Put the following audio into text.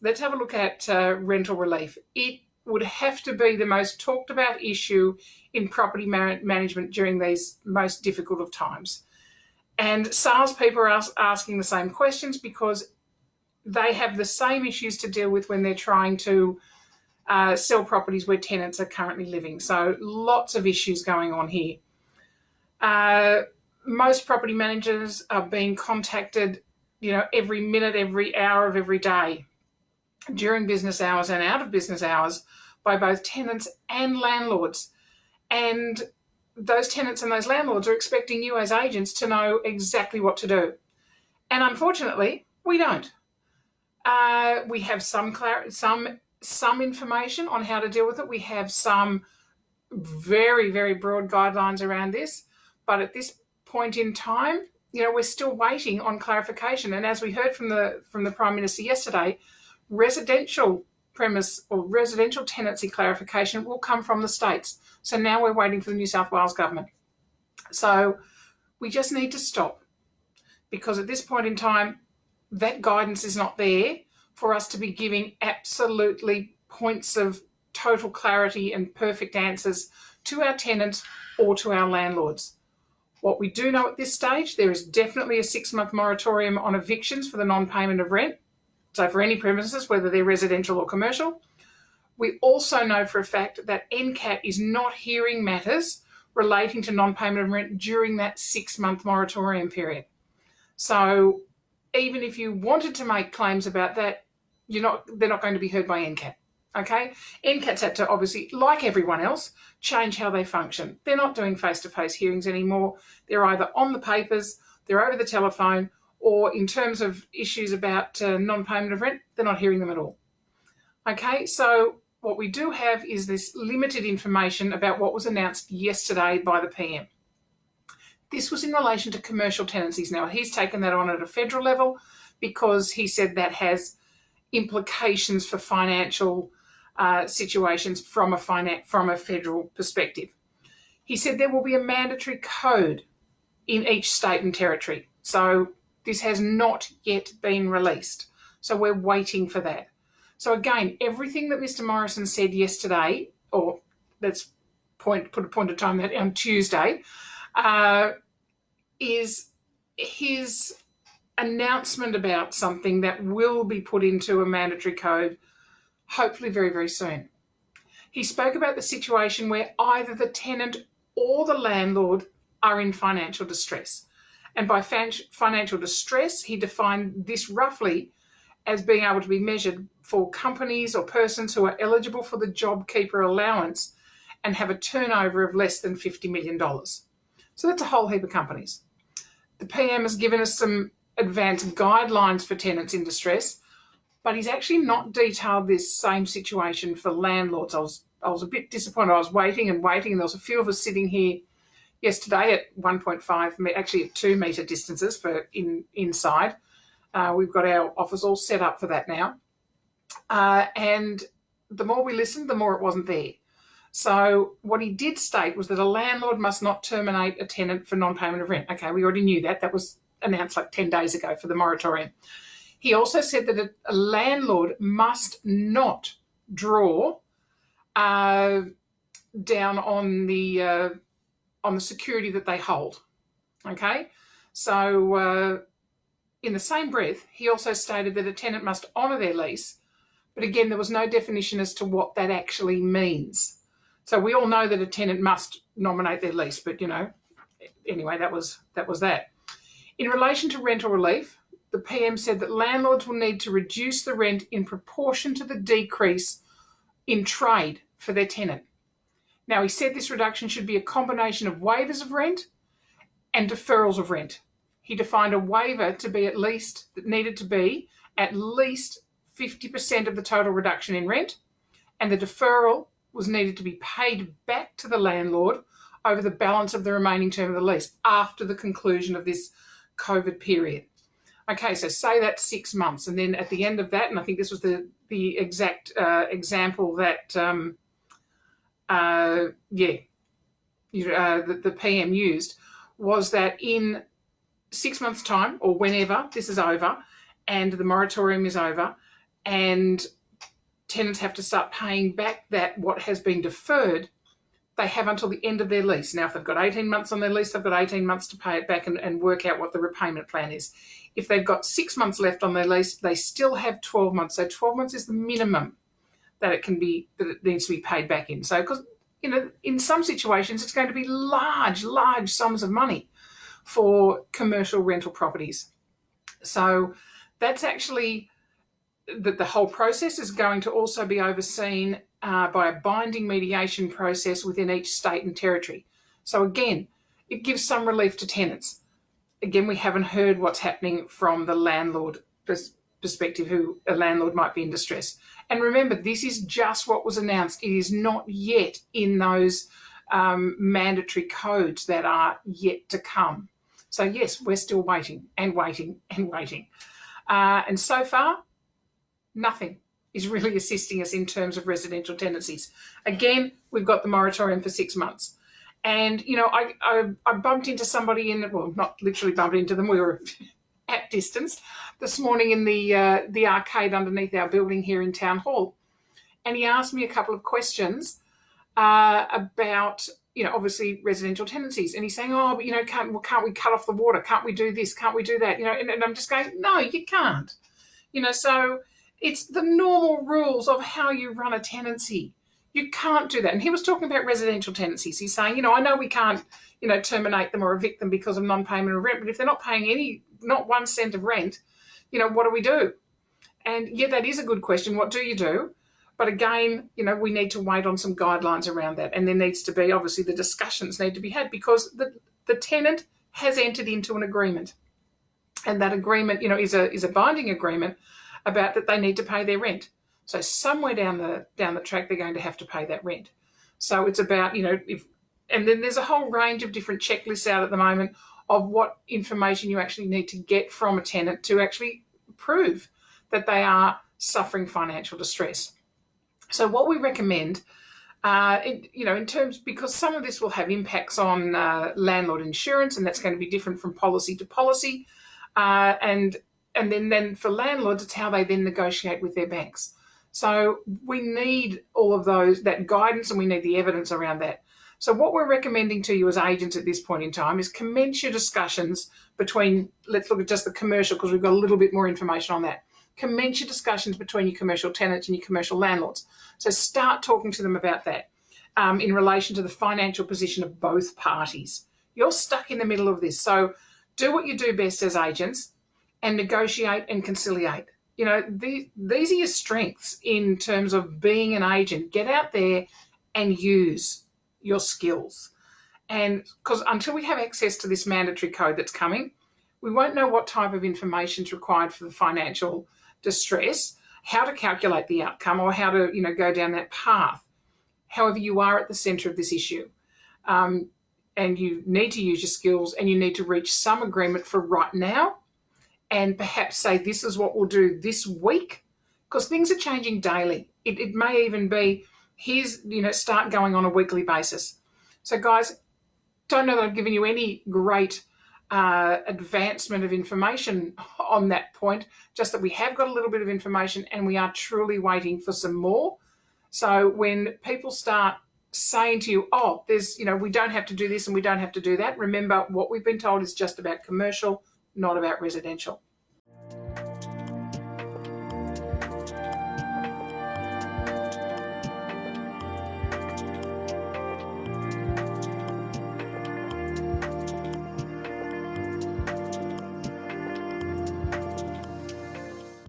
let's have a look at rental relief. It would have to be the most talked about issue in property management during these most difficult of times. And salespeople are asking the same questions because they have the same issues to deal with when they're trying to sell properties where tenants are currently living. So lots of issues going on here. Most property managers are being contacted, every minute, every hour of every day, during business hours and out of business hours, by both tenants and landlords. And those tenants and those landlords are expecting you as agents to know exactly what to do. And unfortunately, we don't. We have some information on how to deal with it. We have some very, very broad guidelines around this. But at this point in time, we're still waiting on clarification. And as we heard from the Prime Minister yesterday, residential premise or residential tenancy clarification will come from the states. So now we're waiting for the New South Wales government. So we just need to stop, because at this point in time, that guidance is not there for us to be giving absolutely points of total clarity and perfect answers to our tenants or to our landlords. What we do know at this stage, there is definitely a 6-month moratorium on evictions for the non-payment of rent. So for any premises, whether they're residential or commercial. We also know for a fact that NCAT is not hearing matters relating to non-payment of rent during that 6-month moratorium period. So even if you wanted to make claims about that, they're not going to be heard by NCAT. Okay? NCAT's had to, obviously, like everyone else, change how they function. They're not doing face-to-face hearings anymore. They're either on the papers, they're over the telephone, or in terms of issues about non-payment of rent, they're not hearing them at all. Okay, so what we do have is this limited information about what was announced yesterday by the PM. This was in relation to commercial tenancies. Now, he's taken that on at a federal level because he said that has implications for financial situations from a federal perspective. He said there will be a mandatory code in each state and territory. So this has not yet been released. So we're waiting for that. So again, everything that Mr. Morrison said yesterday, or let's put a point of time that on Tuesday, is his announcement about something that will be put into a mandatory code, hopefully very, very soon. He spoke about the situation where either the tenant or the landlord are in financial distress. And by financial distress, he defined this roughly as being able to be measured for companies or persons who are eligible for the Job Keeper Allowance and have a turnover of less than $50 million. So that's a whole heap of companies. The PM has given us some advanced guidelines for tenants in distress, but he's actually not detailed this same situation for landlords. I was a bit disappointed. I was waiting, and there was a few of us sitting here yesterday at 1.5, actually at 2 metre distances for inside. We've got our office all set up for that now. And the more we listened, the more it wasn't there. So what he did state was that a landlord must not terminate a tenant for non-payment of rent. Okay, we already knew that. That was announced like 10 days ago for the moratorium. He also said that a landlord must not draw down on the security that they hold. Okay, so in the same breath, he also stated that a tenant must honour their lease, but again, there was no definition as to what that actually means. So we all know that a tenant must nominate their lease, but anyway, that was that. In relation to rental relief, the PM said that landlords will need to reduce the rent in proportion to the decrease in trade for their tenant. Now, he said this reduction should be a combination of waivers of rent and deferrals of rent. He defined a waiver to be needed to be at least 50% of the total reduction in rent, and the deferral was needed to be paid back to the landlord over the balance of the remaining term of the lease after the conclusion of this COVID period. Okay, so say that's 6 months, and then at the end of that, and I think this was the exact example that the PM used, was that in 6 months' time, or whenever this is over and the moratorium is over, and tenants have to start paying back that what has been deferred, they have until the end of their lease. Now, if they've got 18 months on their lease, they've got 18 months to pay it back and work out what the repayment plan is. If they've got 6 months left on their lease, they still have 12 months. So 12 months is the minimum that it needs to be paid back in. So, because in some situations, it's going to be large sums of money for commercial rental properties. So that's actually that the whole process is going to also be overseen by a binding mediation process within each state and territory. So again, it gives some relief to tenants. Again, we haven't heard what's happening from the landlord perspective, who a landlord might be in distress. And remember, this is just what was announced. It is not yet in those mandatory codes that are yet to come. So yes, we're still waiting and waiting and waiting. And so far, nothing is really assisting us in terms of residential tenancies. Again, we've got the moratorium for 6 months. And, I bumped into somebody not literally bumped into them, we were at distance this morning in the arcade underneath our building here in Town Hall. And he asked me a couple of questions about, obviously residential tenancies. And he's saying, can't we cut off the water? Can't we do this? Can't we do that? And I'm just going, no, you can't. So it's the normal rules of how you run a tenancy. You can't do that. And he was talking about residential tenancies. He's saying, I know we can't, terminate them or evict them because of non-payment of rent, but if they're not paying not 1 cent of rent, what do we do? And yeah, that is a good question. What do you do? But again, we need to wait on some guidelines around that. And there needs to be, obviously, the discussions need to be had, because the tenant has entered into an agreement. And that agreement, is a binding agreement about that they need to pay their rent. So somewhere down the track, they're going to have to pay that rent. So it's about, and then there's a whole range of different checklists out at the moment of what information you actually need to get from a tenant to actually prove that they are suffering financial distress. So what we recommend, in terms, because some of this will have impacts on landlord insurance, and that's going to be different from policy to policy, and then for landlords, it's how they then negotiate with their banks. So we need all of that guidance, and we need the evidence around that. So what we're recommending to you as agents at this point in time is commence your discussions between, let's look at just the commercial, because we've got a little bit more information on that. Commence your discussions between your commercial tenants and your commercial landlords. So start talking to them about that in relation to the financial position of both parties. You're stuck in the middle of this. So do what you do best as agents and negotiate and conciliate. These are your strengths in terms of being an agent. Get out there and use your skills. And because until we have access to this mandatory code that's coming, we won't know what type of information is required for the financial distress, how to calculate the outcome, or how to, go down that path. However, you are at the centre of this issue. And you need to use your skills, and you need to reach some agreement for right now, and perhaps say, this is what we'll do this week, because things are changing daily. It may even be, start going on a weekly basis. So guys, don't know that I've given you any great advancement of information on that point, just that we have got a little bit of information and we are truly waiting for some more. So when people start saying to you, we don't have to do this and we don't have to do that, remember what we've been told is just about commercial, not about residential.